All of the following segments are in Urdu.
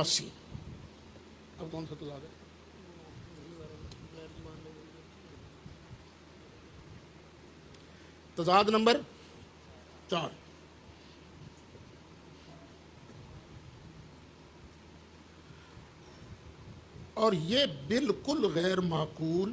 80. اب کون سا تضاد ہے؟ تضاد نمبر 4. اور یہ بالکل غیر معقول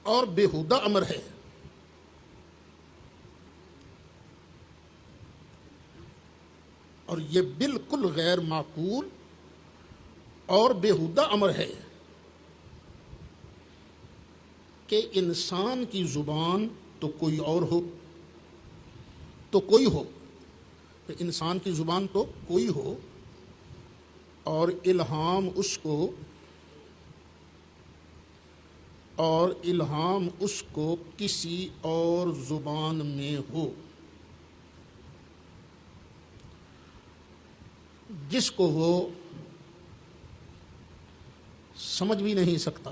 اور بےہودہ امر ہے اور یہ بالکل غیر معقول اور بےہودہ امر ہے کہ انسان کی زبان تو کوئی اور ہو تو کوئی ہو، کہ انسان کی زبان تو کوئی ہو اور الہام اس کو کسی اور زبان میں ہو جس کو وہ سمجھ بھی نہیں سکتا.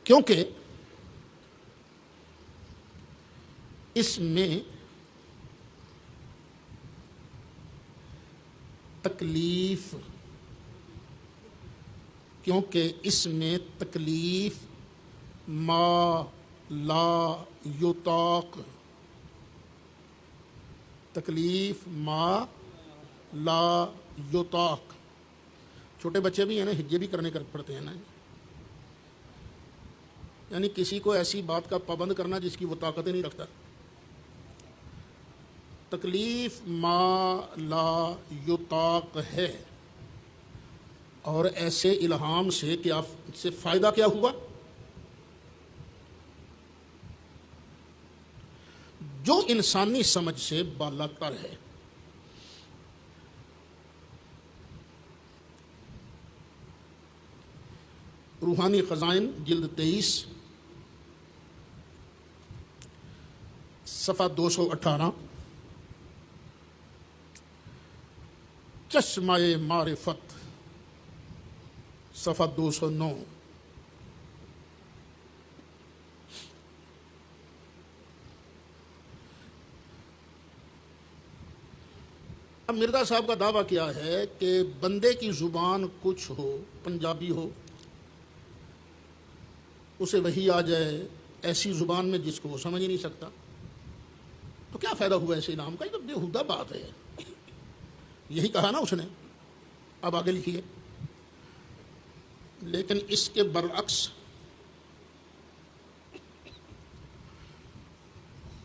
کیونکہ اس میں تکلیف ما لا یطاق، تکلیف ما لا یطاق. چھوٹے بچے بھی ہیں نا، ہجے بھی کرنے پڑتے ہیں نا، یعنی کسی کو ایسی بات کا پابند کرنا جس کی وہ طاقت نہیں رکھتا. تکلیف ما لا یطاق ہے، اور ایسے الہام سے کہ آپ سے فائدہ کیا ہوا؟ جو انسانی سمجھ سے بالا تر ہے. روحانی خزائن جلد 23 صفحہ 218. چشمہ معرفت صفحہ 209. اب مرزا صاحب کا دعویٰ کیا ہے کہ بندے کی زبان کچھ ہو، پنجابی ہو، اسے وحی آ جائے ایسی زبان میں جس کو وہ سمجھ ہی نہیں سکتا، تو کیا فائدہ ہوا ایسے نام کا؟ یہ تو بےہودہ بات ہے. یہی کہا نا اس نے. اب آگے لکھیے. لیکن اس کے برعکس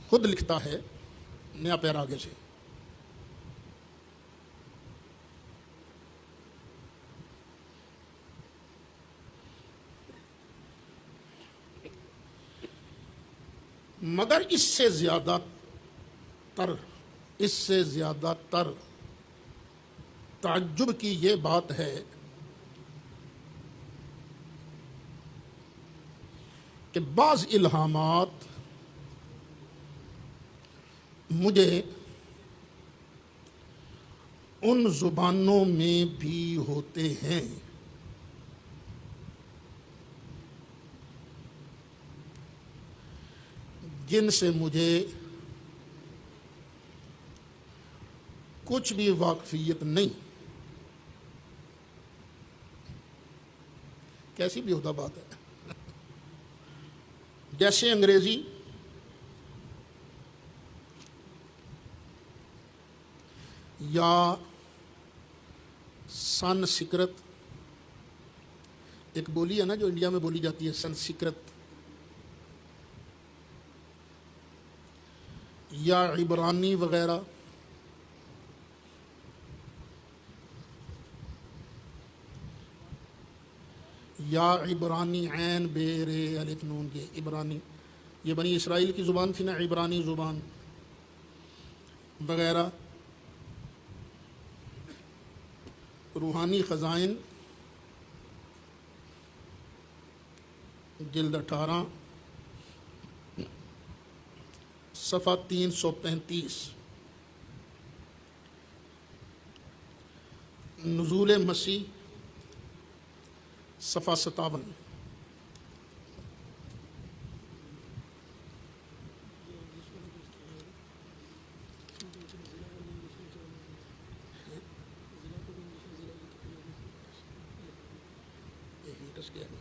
خود لکھتا ہے نیا پیر آگے سے. مگر اس سے زیادہ تر تعجب کی یہ بات ہے کہ بعض الہامات مجھے ان زبانوں میں بھی ہوتے ہیں جن سے مجھے کچھ بھی واقفیت نہیں. کیسی بھی ہوتا بات ہے. جیسے انگریزی یا سنسکرت، ایک بولی ہے نا جو انڈیا میں بولی جاتی ہے، سنسکرت، یا عبرانی وغیرہ، یا عبرانی عین بے رے الف نون کے عبرانی، یہ بنی اسرائیل کی زبان تھی نا، عبرانی زبان وغیرہ. روحانی خزائن جلد 18 صفحہ 335. نزول مسیح صفحہ 57. اس کے آگے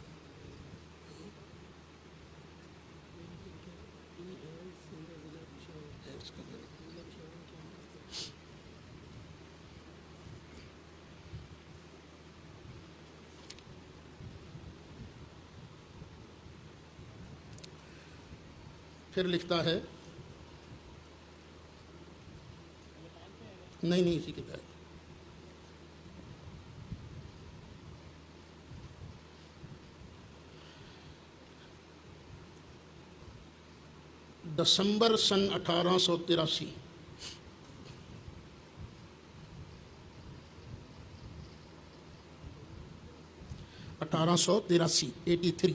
پھر لکھتا ہے نہیں اسی کے تحت دسمبر سن 1883 83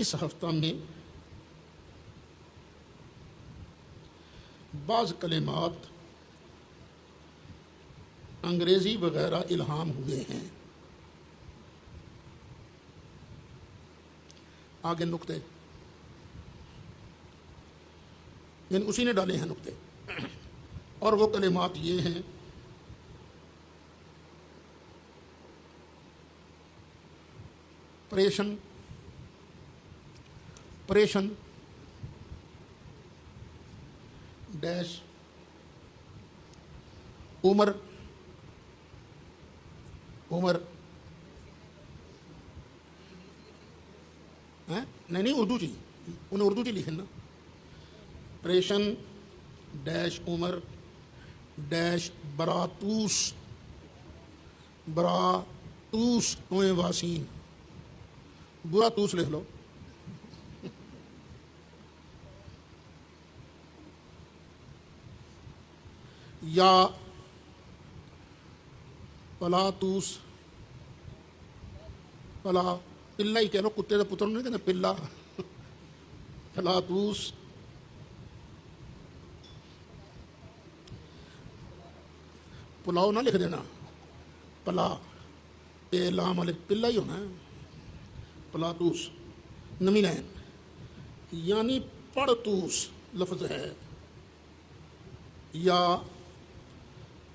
اس ہفتہ میں بعض کلمات انگریزی وغیرہ الہام ہوئے ہیں. آگے نقطے یعنی اسی نے ڈالے ہیں نقطے، اور وہ کلمات یہ ہیں: پریشن ڈیش عمر نہیں اردو جی، انہیں اردو جی لکھیں نا. پریشن ڈیش عمر ڈیش براتوس توئیں واسین، براتوس لکھ لو. یا پلاتوس، پلا ہی کہہ لو، کتے کا پتر نہیں کہتے پلا. پلاتوس پلاؤ نہ لکھ دینا، پلا اے لام علیہ پلا ہی ہونا ہے. پلاتوس نمی لائن یعنی پڑتوس لفظ ہے یا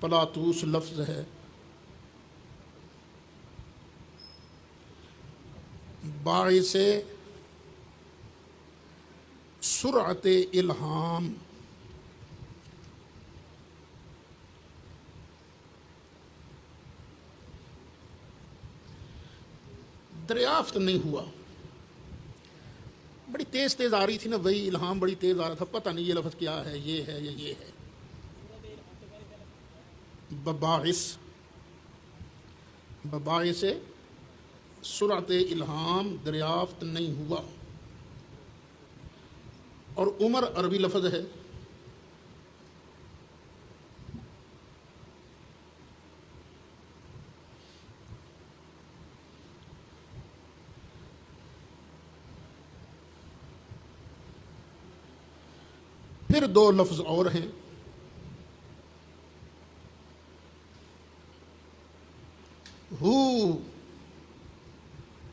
پلاتوس لفظ ہے. باعث سرعت الہام، دریافت نہیں ہوا. بڑی تیز آ رہی تھی نا، وہی الہام بڑی تیز آ رہا تھا، پتہ نہیں یہ لفظ کیا ہے، یہ ہے یا یہ ہے. بباعث سرعت الہام دریافت نہیں ہوا. اور عمر عربی لفظ ہے. پھر دو لفظ اور ہیں،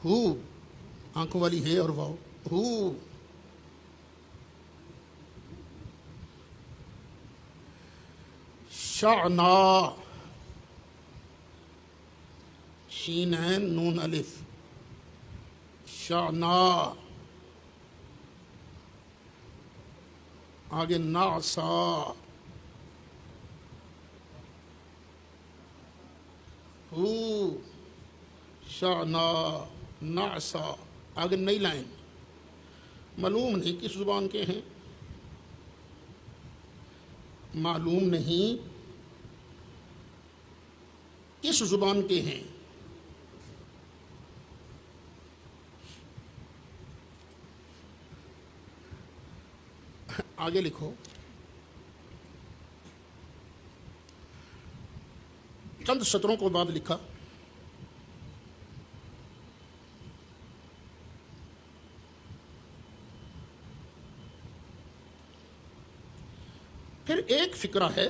ہو آنکھوں والی ہے اور واو، ہو. شعنا شین عین نون الف، شعنا. آگے نعسا، ہو شعنا نعسا. آگے نئی لائن، معلوم نہیں کس زبان کے ہیں، معلوم نہیں کس زبان کے ہیں. آگے لکھو، چند سطروں کو بعد لکھا: پھر ایک فقرہ ہے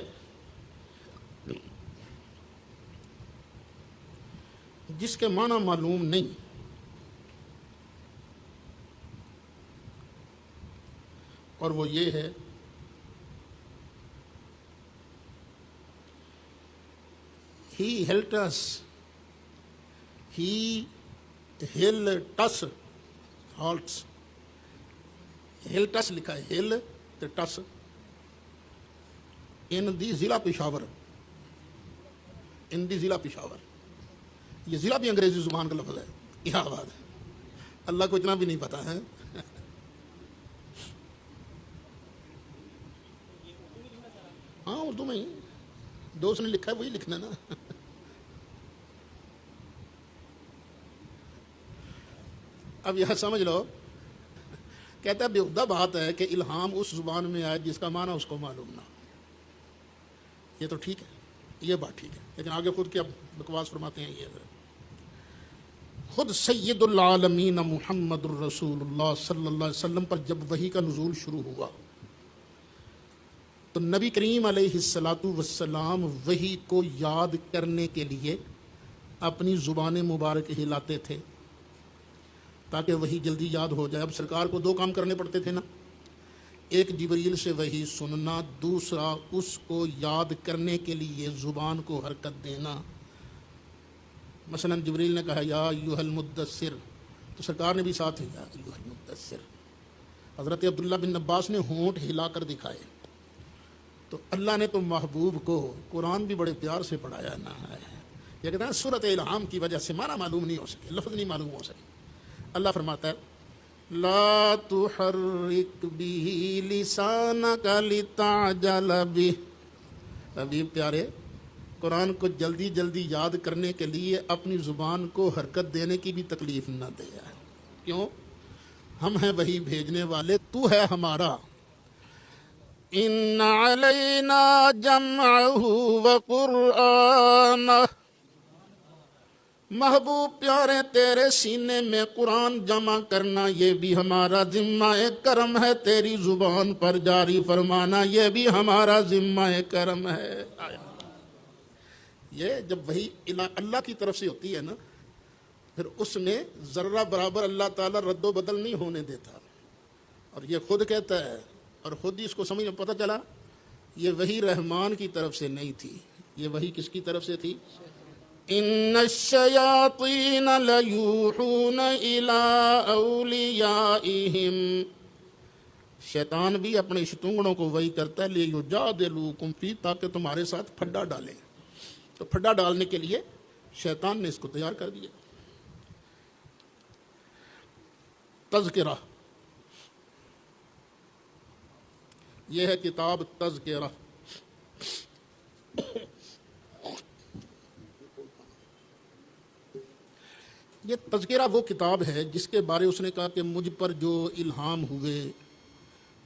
جس کے معنی معلوم نہیں، اور وہ یہ ہے: He helped us. He helped us. Halts. Helped us لکھا ہے, ہل تے ٹس. ان دی ضلع پشاور, ان دی ضلع پشاور. یہ ضلع بھی انگریزی زبان کا لفظ ہے. کیا بات ہے, اللہ کو اتنا بھی نہیں پتا ہے. ہاں اردو میں ہی دوست نے لکھا ہے, وہی لکھنا نا. اب یہ سمجھ لو, کہتا ہے بےخودہ بات ہے کہ الہام اس زبان میں آئے جس کا معنی اس کو معلوم نہ. یہ تو ٹھیک ہے, یہ بات ٹھیک ہے, لیکن آگے خود کیا بکواس فرماتے ہیں. یہ خود سید العالمین محمد الرسول اللہ صلی اللہ علیہ وسلم پر جب وحی کا نزول شروع ہوا تو نبی کریم علیہ الصلاۃ والسلام وحی کو یاد کرنے کے لیے اپنی زبان مبارک ہلاتے تھے تاکہ وحی جلدی یاد ہو جائے. اب سرکار کو دو کام کرنے پڑتے تھے نا, ایک جبریل سے وحی سننا, دوسرا اس کو یاد کرنے کے لیے زبان کو حرکت دینا. مثلا جبریل نے کہا یا ایھا المدثر, تو سرکار نے بھی ساتھ یا ایھا المدثر. حضرت عبداللہ بن عباس نے ہونٹ ہلا کر دکھائے. تو اللہ نے تو محبوب کو قرآن بھی بڑے پیار سے پڑھایا نا ہے. یہ کہتے ہیں سورۃ الہام کی وجہ سے معنی معلوم نہیں ہو سکے, لفظ نہیں معلوم ہو سکے. اللہ فرماتا ہے لا تحرک بہ لسانک لتعجل بہ. ابھی پیارے, قرآن کو جلدی جلدی یاد کرنے کے لیے اپنی زبان کو حرکت دینے کی بھی تکلیف نہ دے. کیوں؟ ہم ہیں وہی بھیجنے والے, تو ہے ہمارا. ان علینا جمعہ وقرآنہ, محبوب پیارے تیرے سینے میں قرآن جمع کرنا یہ بھی ہمارا ذمہ کرم ہے. تیری زبان پر جاری فرمانا یہ بھی ہمارا ذمہ کرم ہے. یہ جب وہی اللہ کی طرف سے ہوتی ہے نا, پھر اس میں ذرہ برابر اللہ تعالیٰ رد و بدل نہیں ہونے دیتا. اور یہ خود کہتا ہے, اور خود ہی اس کو سمجھ میں پتہ چلا یہ وحی رحمان کی طرف سے نہیں تھی, یہ وحی کس کی طرف سے تھی؟ ان الشیاطین لیوحون الی اولیائہم, شیطان بھی اپنے شتونگڑوں کو وحی کرتا ہے لیجادلوکم فی, تاکہ تمہارے ساتھ پھڈا ڈالیں. تو پھڈا ڈالنے کے لیے شیطان نے اس کو تیار کر دیا. تذکرہ, یہ ہے کتاب تذکرہ. یہ تذکرہ وہ کتاب ہے جس کے بارے اس نے کہا کہ مجھ پر جو الہام ہوئے,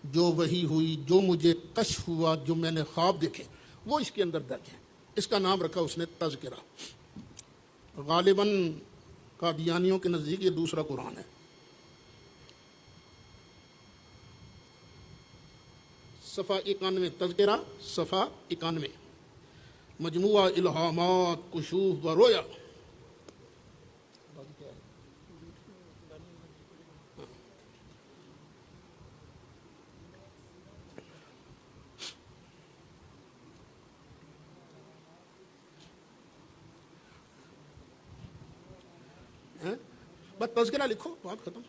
جو وحی ہوئی, جو مجھے کشف ہوا, جو میں نے خواب دیکھے, وہ اس کے اندر درج ہے. اس کا نام رکھا اس نے تذکرہ. غالباً قادیانیوں کے نزدیک یہ دوسرا قرآن ہے. صفحہ 91 تذکرہ, صفحہ 91. مجموعہ الہامات کشوف و رویا. بس تذکرہ لکھو, بات ختم.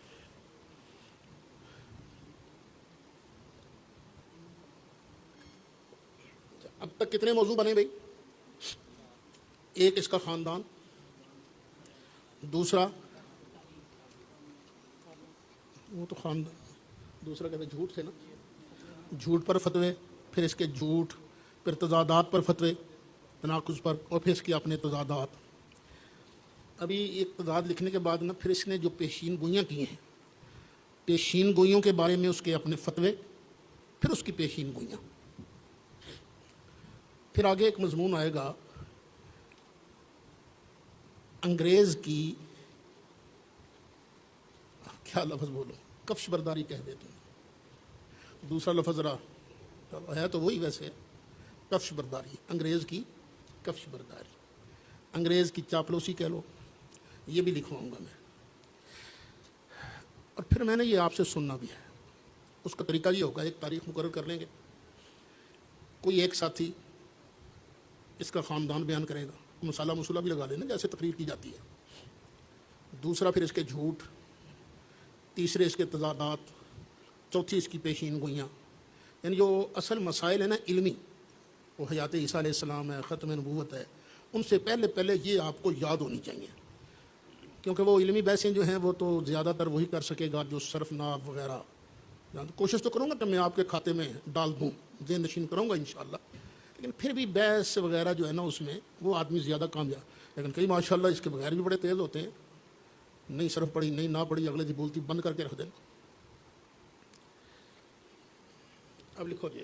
اب تک کتنے موضوع بنے بھائی؟ ایک اس کا خاندان, دوسرا وہ تو خاندان, دوسرا کہتے جھوٹ سے نا, جھوٹ پر فتوے, پھر اس کے جھوٹ, پھر تضادات پر فتوے, تناقض پر, اور پھر اس کے اپنے تضادات. ابھی ایک تضاد لکھنے کے بعد نا پھر اس نے جو پیشین گوئیاں کی ہیں, پیشین گوئیوں کے بارے میں اس کے اپنے فتوے, پھر اس کی پیشین گوئیاں. پھر آگے ایک مضمون آئے گا انگریز کی, کیا لفظ بولو, کفش برداری کہہ دیتے ہیں. دوسرا لفظ رہا ہے تو وہی ویسے, کفش برداری, انگریز کی کفش برداری, انگریز کی چاپلوسی کہہ لو. یہ بھی لکھواؤں گا میں. اور پھر میں نے یہ آپ سے سننا بھی ہے. اس کا طریقہ یہ ہوگا, ایک تاریخ مقرر کر لیں گے, کوئی ایک ساتھی اس کا خاندان بیان کرے گا, مسالہ مسولہ بھی لگا لینا جیسے تقریر کی جاتی ہے۔ دوسرا پھر اس کے جھوٹ، تیسرے اس کے تضادات، چوتھی اس کی پیشین گوئیاں، یعنی جو اصل مسائل ہیں نا علمی، وہ حیات عیسیٰ علیہ السلام ہے، ختم نبوت ہے، ان سے پہلے یہ آپ کو یاد ہونی چاہیے، کیونکہ وہ علمی بحثیں جو ہیں وہ تو زیادہ تر وہی کر سکے گا جو صرف ناب وغیرہ۔ کوشش تو کروں گا کہ میں آپ کے کھاتے میں ڈال دوں، ذہن نشین کروں گا انشاءاللہ، لیکن پھر بھی بحث وغیرہ جو ہے نا اس میں وہ آدمی زیادہ کامیاب، لیکن کئی ماشاءاللہ اس کے بغیر بھی بڑے تیز ہوتے ہیں، نہیں صرف پڑھی نہیں نہ پڑھی اگلے دی بولتی بند کر کے رکھ دیں۔ اب لکھو جی